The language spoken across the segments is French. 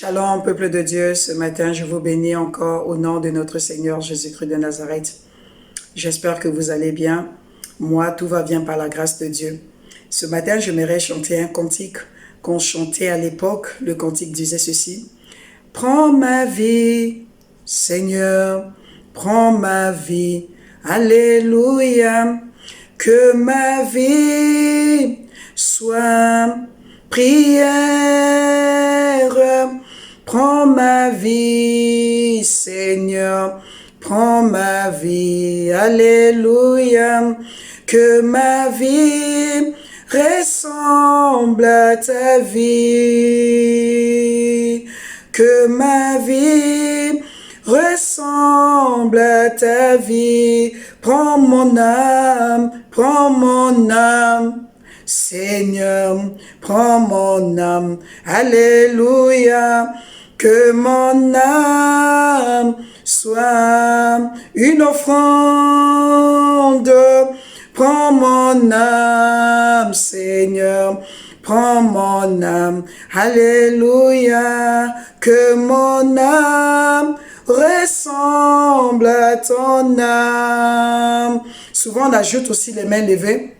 Shalom, peuple de Dieu. Ce matin, je vous bénis encore au nom de notre Seigneur Jésus-Christ de Nazareth. J'espère que vous allez bien. Moi, tout va bien par la grâce de Dieu. Ce matin, j'aimerais chanter un cantique qu'on chantait à l'époque. Le cantique disait ceci. Prends ma vie, Seigneur, prends ma vie. Alléluia. Que ma vie soit prière. Prends ma vie, Seigneur, prends ma vie, alléluia. Que ma vie ressemble à ta vie. Que ma vie ressemble à ta vie. Prends mon âme, Seigneur, prends mon âme, alléluia, que mon âme soit une offrande. Prends mon âme, Seigneur, prends mon âme, alléluia, que mon âme ressemble à ton âme. Souvent on ajoute aussi les mains levées.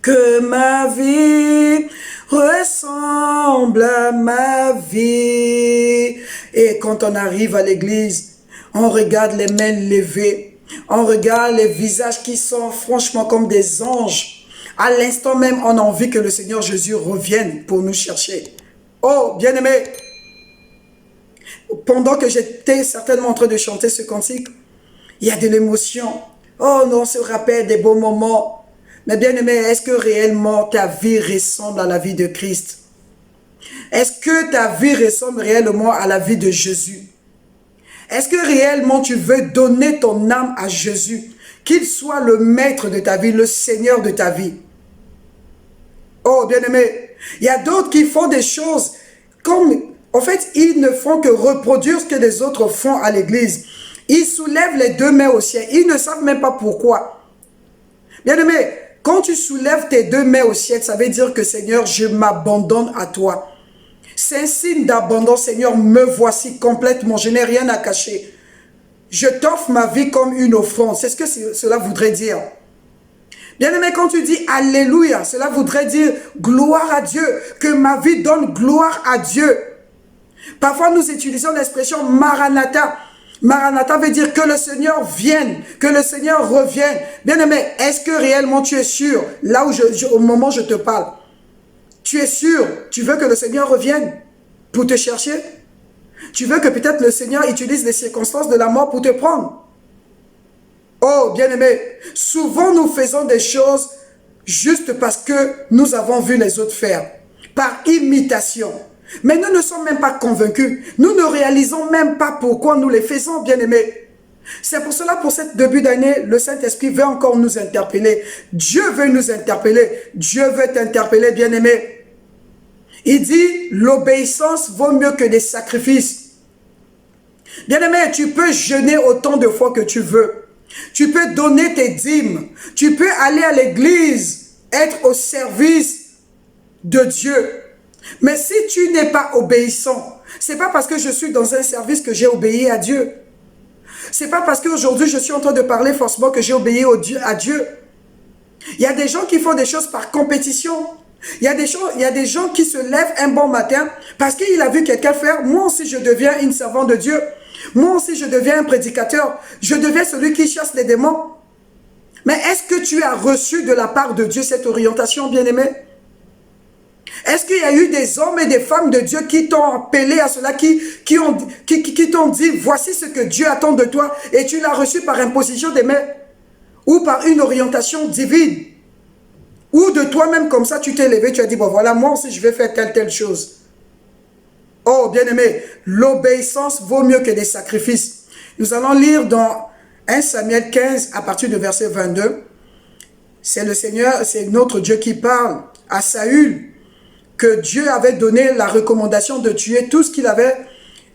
Que ma vie ressemble à ma vie. Et quand on arrive à l'église, on regarde les mains levées. On regarde les visages qui sont franchement comme des anges. À l'instant même, on a envie que le Seigneur Jésus revienne pour nous chercher. Oh, bien-aimé, pendant que j'étais certainement en train de chanter ce cantique, il y a de l'émotion. Oh non, on se rappelle des beaux moments. Mais bien aimé, est-ce que réellement ta vie ressemble à la vie de Christ? Est-ce que ta vie ressemble réellement à la vie de Jésus? Est-ce que réellement tu veux donner ton âme à Jésus? Qu'il soit le maître de ta vie, le Seigneur de ta vie. Oh bien aimé, il y a d'autres qui font des choses comme... En fait, ils ne font que reproduire ce que les autres font à l'église. Ils soulèvent les deux mains au ciel. Ils ne savent même pas pourquoi. Bien aimé, quand tu soulèves tes deux mains au ciel, ça veut dire que Seigneur, je m'abandonne à toi. C'est un signe d'abandon, Seigneur, me voici complètement, je n'ai rien à cacher. Je t'offre ma vie comme une offrande. C'est ce que cela voudrait dire. Bien aimé, quand tu dis Alléluia, cela voudrait dire gloire à Dieu, que ma vie donne gloire à Dieu. Parfois, nous utilisons l'expression Maranatha. Maranatha veut dire que le Seigneur vienne, que le Seigneur revienne. Bien-aimé, est-ce que réellement tu es sûr, là où au moment où je te parle, tu es sûr, tu veux que le Seigneur revienne pour te chercher? Tu veux que peut-être le Seigneur utilise les circonstances de la mort pour te prendre? Oh, bien-aimé, souvent nous faisons des choses juste parce que nous avons vu les autres faire, par imitation. Mais nous ne sommes même pas convaincus. Nous ne réalisons même pas pourquoi nous les faisons, bien-aimés. C'est pour cela, pour cette début d'année, le Saint-Esprit veut encore nous interpeller. Dieu veut nous interpeller. Dieu veut t'interpeller, bien-aimé. Il dit, l'obéissance vaut mieux que des sacrifices. Bien-aimé, tu peux jeûner autant de fois que tu veux. Tu peux donner tes dîmes. Tu peux aller à l'église, être au service de Dieu. Mais si tu n'es pas obéissant, ce n'est pas parce que je suis dans un service que j'ai obéi à Dieu. Ce n'est pas parce qu'aujourd'hui je suis en train de parler forcément que j'ai obéi à Dieu. Il y a des gens qui font des choses par compétition. Il y a des gens qui se lèvent un bon matin parce qu'il a vu quelqu'un faire. Moi aussi je deviens une servante de Dieu. Moi aussi je deviens un prédicateur. Je deviens celui qui chasse les démons. Mais est-ce que tu as reçu de la part de Dieu cette orientation, bien-aimé? Est-ce qu'il y a eu des hommes et des femmes de Dieu qui t'ont appelé à cela, qui t'ont dit, voici ce que Dieu attend de toi, et tu l'as reçu par imposition des mains, ou par une orientation divine, ou de toi-même comme ça, tu t'es levé, tu as dit, bon voilà, moi aussi je vais faire telle chose. Oh bien-aimé, l'obéissance vaut mieux que des sacrifices. Nous allons lire dans 1 Samuel 15, à partir du verset 22, c'est le Seigneur, c'est notre Dieu qui parle à Saül, que Dieu avait donné la recommandation de tuer tout ce qu'il avait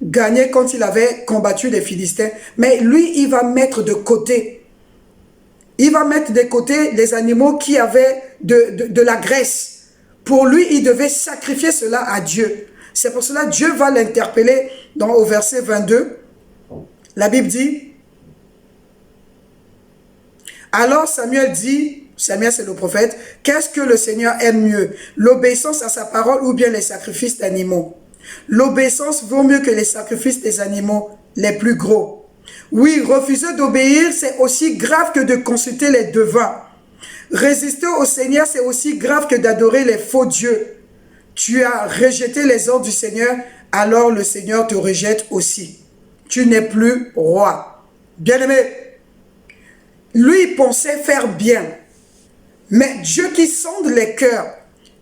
gagné quand il avait combattu les Philistins. Mais lui, il va mettre de côté. Il va mettre de côté les animaux qui avaient de la graisse. Pour lui, il devait sacrifier cela à Dieu. C'est pour cela que Dieu va l'interpeller au verset 22. La Bible dit, alors Samuel dit, Samuel c'est le prophète, qu'est-ce que le Seigneur aime mieux, l'obéissance à sa parole ou bien les sacrifices d'animaux? L'obéissance vaut mieux que les sacrifices des animaux les plus gros. Oui, refuser d'obéir, c'est aussi grave que de consulter les devins. Résister au Seigneur, c'est aussi grave que d'adorer les faux dieux. Tu as rejeté les ordres du Seigneur, alors le Seigneur te rejette aussi. Tu n'es plus roi. Bien-aimé, lui, il pensait faire bien. Mais Dieu qui sonde les cœurs,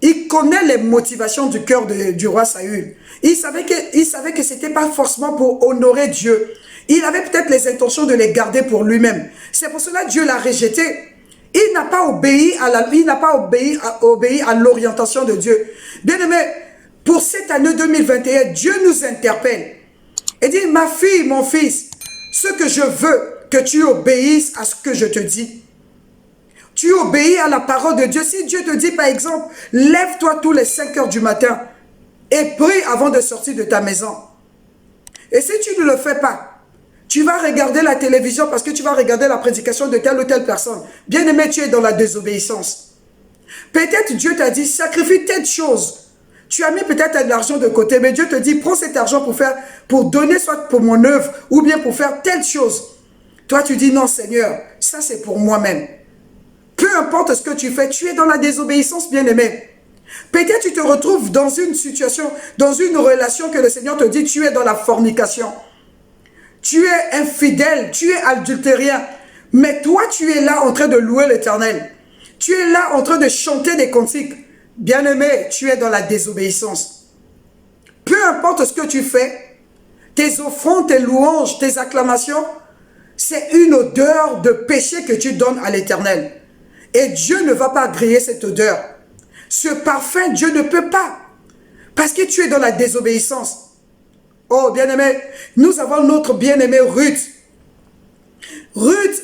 il connaît les motivations du cœur du roi Saül. Il savait que ce n'était pas forcément pour honorer Dieu. Il avait peut-être les intentions de les garder pour lui-même. C'est pour cela que Dieu l'a rejeté. Il n'a pas obéi à l'orientation de Dieu. Bien-aimé, pour cette année 2021, Dieu nous interpelle. Et dit, ma fille, mon fils, ce que je veux, que tu obéisses à ce que je te dis. Tu obéis à la parole de Dieu. Si Dieu te dit, par exemple, lève-toi tous les 5 heures du matin et prie avant de sortir de ta maison. Et si tu ne le fais pas, tu vas regarder la télévision parce que tu vas regarder la prédication de telle ou telle personne. Bien-aimé, tu es dans la désobéissance. Peut-être Dieu t'a dit, sacrifie telle chose. Tu as mis peut-être de l'argent de côté, mais Dieu te dit, prends cet argent pour donner soit pour mon œuvre ou bien pour faire telle chose. Toi, tu dis, non Seigneur, ça c'est pour moi-même. Peu importe ce que tu fais, tu es dans la désobéissance, bien-aimé. Peut-être tu te retrouves dans une situation, dans une relation que le Seigneur te dit, tu es dans la fornication. Tu es infidèle, tu es adultérien. Mais toi, tu es là en train de louer l'Éternel. Tu es là en train de chanter des cantiques. Bien-aimé, tu es dans la désobéissance. Peu importe ce que tu fais, tes offrandes, tes louanges, tes acclamations, c'est une odeur de péché que tu donnes à l'Éternel. Et Dieu ne va pas griller cette odeur. Ce parfum, Dieu ne peut pas. Parce que tu es dans la désobéissance. Oh, bien-aimé, nous avons notre bien-aimé Ruth. Ruth,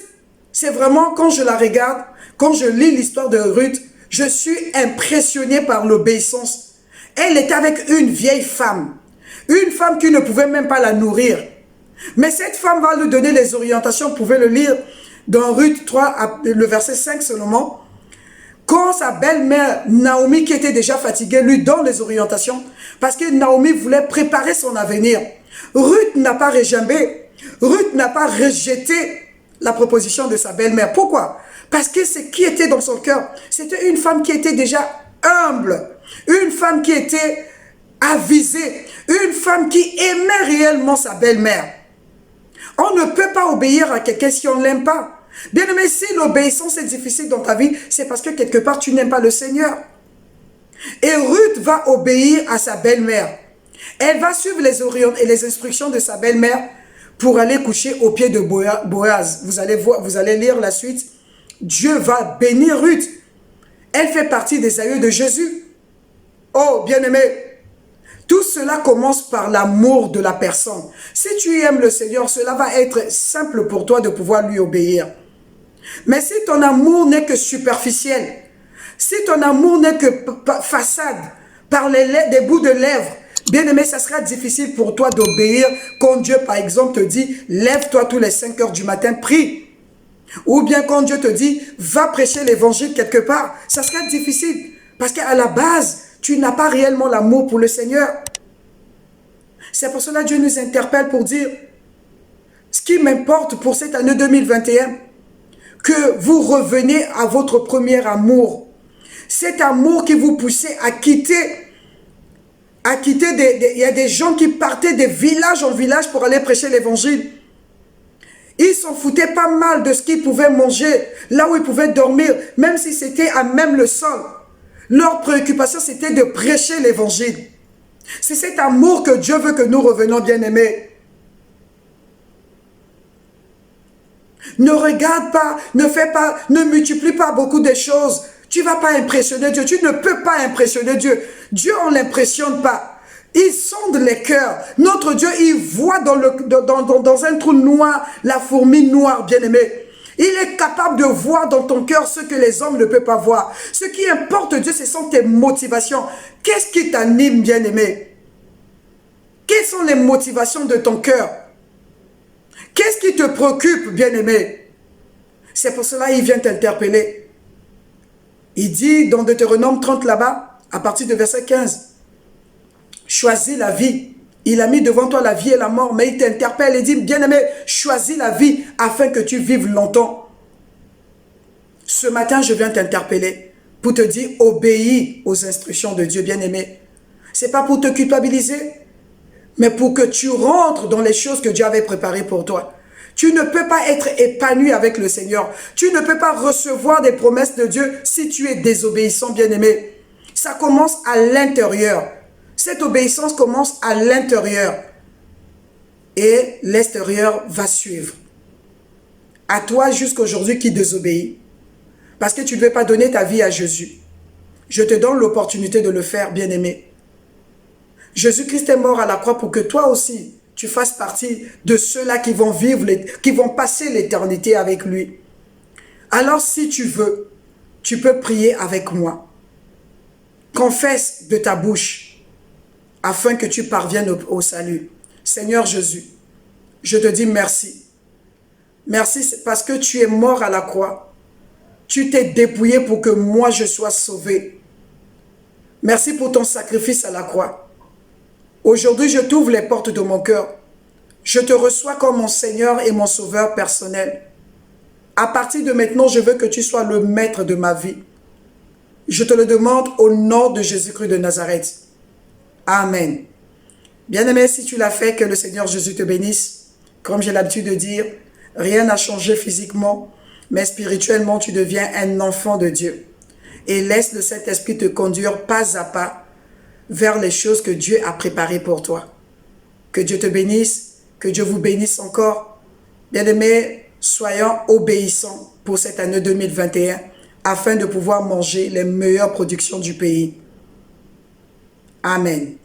c'est vraiment, quand je la regarde, quand je lis l'histoire de Ruth, je suis impressionné par l'obéissance. Elle était avec une vieille femme. Une femme qui ne pouvait même pas la nourrir. Mais cette femme va lui donner les orientations. Vous pouvez le lire dans Ruth 3, le verset 5 seulement. Quand sa belle-mère, Naomi, qui était déjà fatiguée, lui donne les orientations, parce que Naomi voulait préparer son avenir. Ruth n'a pas réjambé, Ruth n'a pas rejeté la proposition de sa belle-mère. Pourquoi? Parce que ce qui était dans son cœur, c'était une femme qui était déjà humble, une femme qui était avisée, une femme qui aimait réellement sa belle-mère. On ne peut pas obéir à quelqu'un si on ne l'aime pas. Bien-aimé, si l'obéissance est difficile dans ta vie, c'est parce que quelque part tu n'aimes pas le Seigneur. Et Ruth va obéir à sa belle-mère. Elle va suivre les instructions de sa belle-mère pour aller coucher aux pieds de Boaz. Vous allez lire la suite. Dieu va bénir Ruth. Elle fait partie des aïeux de Jésus. Oh, bien-aimé, tout cela commence par l'amour de la personne. Si tu aimes le Seigneur, cela va être simple pour toi de pouvoir lui obéir. Mais si ton amour n'est que superficiel, si ton amour n'est que façade, par des bouts de lèvres, bien aimé, ça sera difficile pour toi d'obéir quand Dieu, par exemple, te dit, lève-toi tous les 5 heures du matin, prie. Ou bien quand Dieu te dit, va prêcher l'évangile quelque part, ça sera difficile. Parce qu'à la base, tu n'as pas réellement l'amour pour le Seigneur. C'est pour cela que Dieu nous interpelle pour dire, ce qui m'importe pour cette année 2021, que vous reveniez à votre premier amour. Cet amour qui vous poussait à quitter. Il y a des gens qui partaient de village en village pour aller prêcher l'évangile. Ils s'en foutaient pas mal de ce qu'ils pouvaient manger, là où ils pouvaient dormir, même si c'était à même le sol. Leur préoccupation, c'était de prêcher l'évangile. C'est cet amour que Dieu veut que nous revenions, bien-aimés. Ne regarde pas, ne multiplie pas beaucoup de choses. Tu ne vas pas impressionner Dieu. Tu ne peux pas impressionner Dieu. Dieu, on ne l'impressionne pas. Il sonde les cœurs. Notre Dieu, il voit dans un trou noir la fourmi noire, bien-aimée. Il est capable de voir dans ton cœur ce que les hommes ne peuvent pas voir. Ce qui importe Dieu, ce sont tes motivations. Qu'est-ce qui t'anime, bien-aimé? sont les motivations de ton cœur? Qu'est-ce qui te préoccupe, bien-aimé? C'est pour cela qu'il vient t'interpeller. Il dit dans Deutéronome 30 là-bas, à partir de verset 15, choisis la vie. Il a mis devant toi la vie et la mort, mais il t'interpelle et dit, bien-aimé, choisis la vie afin que tu vives longtemps. Ce matin, je viens t'interpeller pour te dire, obéis aux instructions de Dieu, bien-aimé. Ce n'est pas pour te culpabiliser, mais pour que tu rentres dans les choses que Dieu avait préparées pour toi. Tu ne peux pas être épanoui avec le Seigneur. Tu ne peux pas recevoir des promesses de Dieu si tu es désobéissant, bien-aimé. Ça commence à l'intérieur. Cette obéissance commence à l'intérieur. Et l'extérieur va suivre. À toi jusqu'aujourd'hui qui désobéis. Parce que tu ne veux pas donner ta vie à Jésus. Je te donne l'opportunité de le faire, bien-aimé. Jésus-Christ est mort à la croix pour que toi aussi, tu fasses partie de ceux-là qui vont vivre, qui vont passer l'éternité avec lui. Alors si tu veux, tu peux prier avec moi. Confesse de ta bouche afin que tu parviennes au salut. Seigneur Jésus, je te dis merci. Merci parce que tu es mort à la croix. Tu t'es dépouillé pour que moi je sois sauvé. Merci pour ton sacrifice à la croix. Aujourd'hui, je t'ouvre les portes de mon cœur. Je te reçois comme mon Seigneur et mon Sauveur personnel. À partir de maintenant, je veux que tu sois le maître de ma vie. Je te le demande au nom de Jésus-Christ de Nazareth. Amen. Bien-aimé, si tu l'as fait, que le Seigneur Jésus te bénisse. Comme j'ai l'habitude de dire, rien n'a changé physiquement, mais spirituellement, tu deviens un enfant de Dieu. Et laisse le Saint-Esprit te conduire pas à pas vers les choses que Dieu a préparées pour toi. Que Dieu te bénisse, que Dieu vous bénisse encore. Bien-aimés, soyons obéissants pour cette année 2021 afin de pouvoir manger les meilleures productions du pays. Amen.